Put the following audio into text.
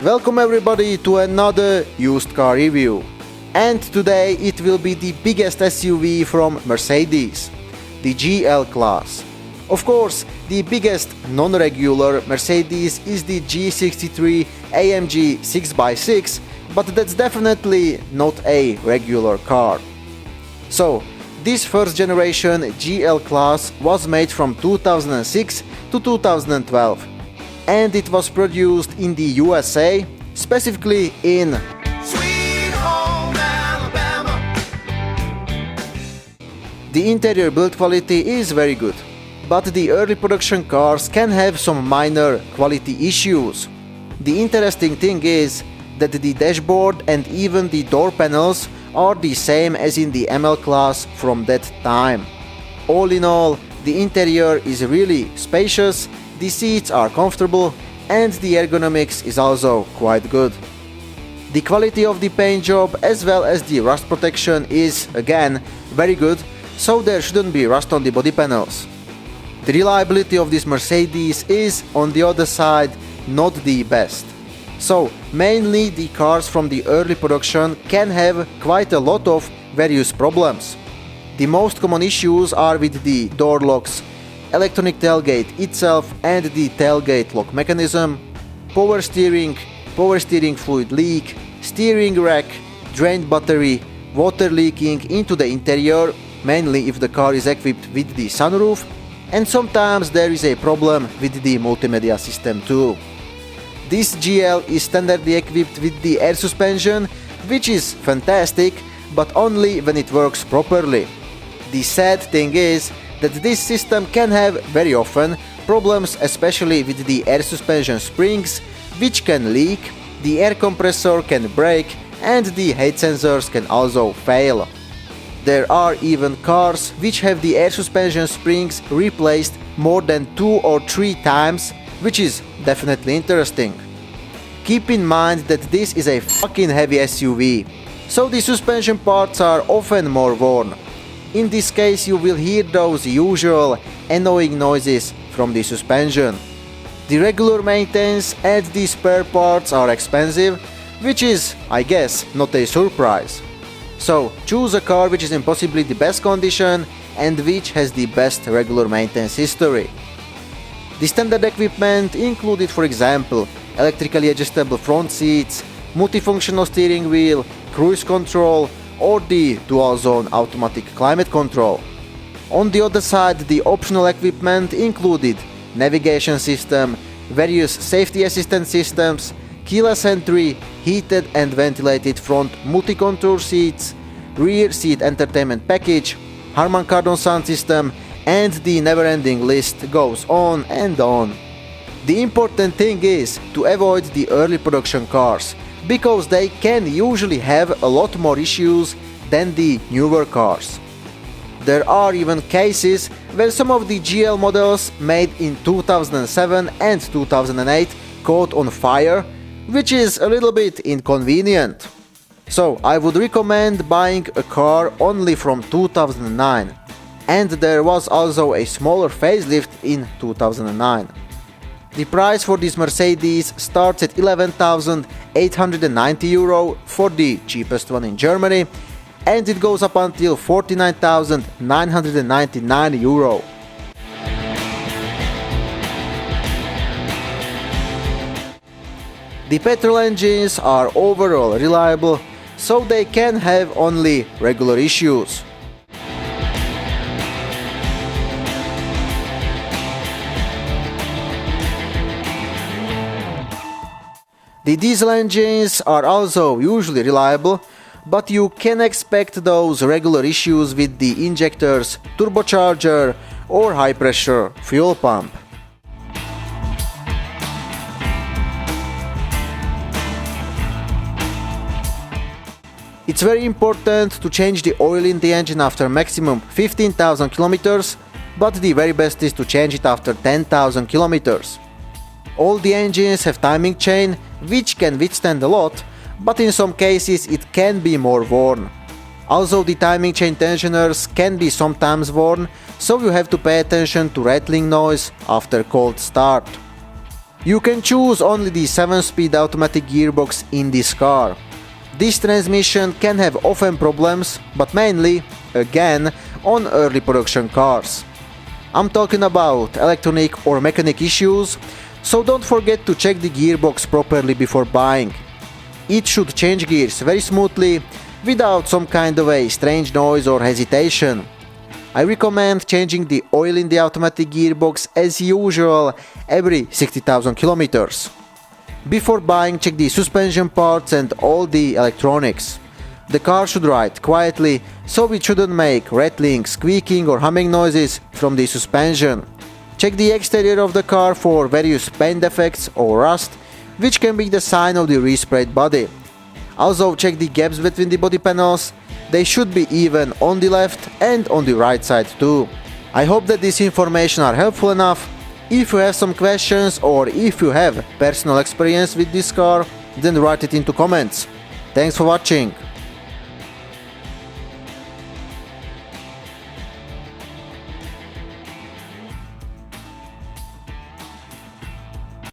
Welcome everybody to another used car review. And today it will be the biggest SUV from Mercedes, the GL class. Of course, the biggest non-regular Mercedes is the G63 AMG 6x6, but that's definitely not a regular car. So, this first generation GL class was made from 2006 to 2012, and it was produced in the USA, specifically in Sweet home Alabama. The interior build quality is very good, but the early production cars can have some minor quality issues. The interesting thing is that the dashboard and even the door panels are the same as in the ML class from that time. All in all, the interior is really spacious, the seats are comfortable, and the ergonomics is also quite good. The quality of the paint job as well as the rust protection is again very good, so there shouldn't be rust on the body panels. The reliability of this Mercedes is, on the other side, not the best. So, mainly the cars from the early production can have quite a lot of various problems. The most common issues are with the door locks, electronic tailgate itself and the tailgate lock mechanism, power steering fluid leak, steering rack, drained battery, water leaking into the interior, mainly if the car is equipped with the sunroof, and sometimes there is a problem with the multimedia system too. This GL is standardly equipped with the air suspension, which is fantastic, but only when it works properly. The sad thing is that this system can have very often problems, especially with the air suspension springs, which can leak, the air compressor can break, and the height sensors can also fail. There are even cars which have the air suspension springs replaced more than 2 or 3 times, which is definitely interesting. Keep in mind that this is a fucking heavy SUV, so the suspension parts are often more worn. In this case you will hear those usual annoying noises from the suspension. The regular maintenance and the spare parts are expensive, which is, I guess, not a surprise. So choose a car which is in possibly the best condition and which has the best regular maintenance history. The standard equipment included, for example, electrically adjustable front seats, multifunctional steering wheel, cruise control, or the dual zone automatic climate control. On the other side, the optional equipment included navigation system, various safety assistance systems, keyless entry, heated and ventilated front multi-contour seats, rear seat entertainment package, Harman Kardon sound system, and the never-ending list goes on and on. The important thing is to avoid the early production cars, because they can usually have a lot more issues than the newer cars. There are even cases where some of the GL models made in 2007 and 2008 caught on fire, which is a little bit inconvenient. So I would recommend buying a car only from 2009. And there was also a smaller facelift in 2009. The price for this Mercedes starts at €11,890 for the cheapest one in Germany, and it goes up until €49,999. The petrol engines are overall reliable, so they can have only regular issues. The diesel engines are also usually reliable, but you can expect those regular issues with the injectors, turbocharger, or high-pressure fuel pump. It's very important to change the oil in the engine after maximum 15,000 kilometers, but the very best is to change it after 10,000 kilometers. All the engines have timing chain, which can withstand a lot, but in some cases it can be more worn. Also, the timing chain tensioners can be sometimes worn, so you have to pay attention to rattling noise after cold start. You can choose only the 7-speed automatic gearbox in this car. This transmission can have often problems, but mainly, again, on early production cars. I'm talking about electronic or mechanic issues, so don't forget to check the gearbox properly before buying. It should change gears very smoothly, without some kind of a strange noise or hesitation. I recommend changing the oil in the automatic gearbox as usual every 60,000 kilometers. Before buying, check the suspension parts and all the electronics. The car should ride quietly, so it shouldn't make rattling, squeaking or humming noises from the suspension. Check the exterior of the car for various paint defects or rust, which can be the sign of the resprayed body. Also check the gaps between the body panels. They should be even on the left and on the right side too. I hope that this information are helpful enough. If you have some questions or if you have personal experience with this car, then write it into comments. Thanks for watching.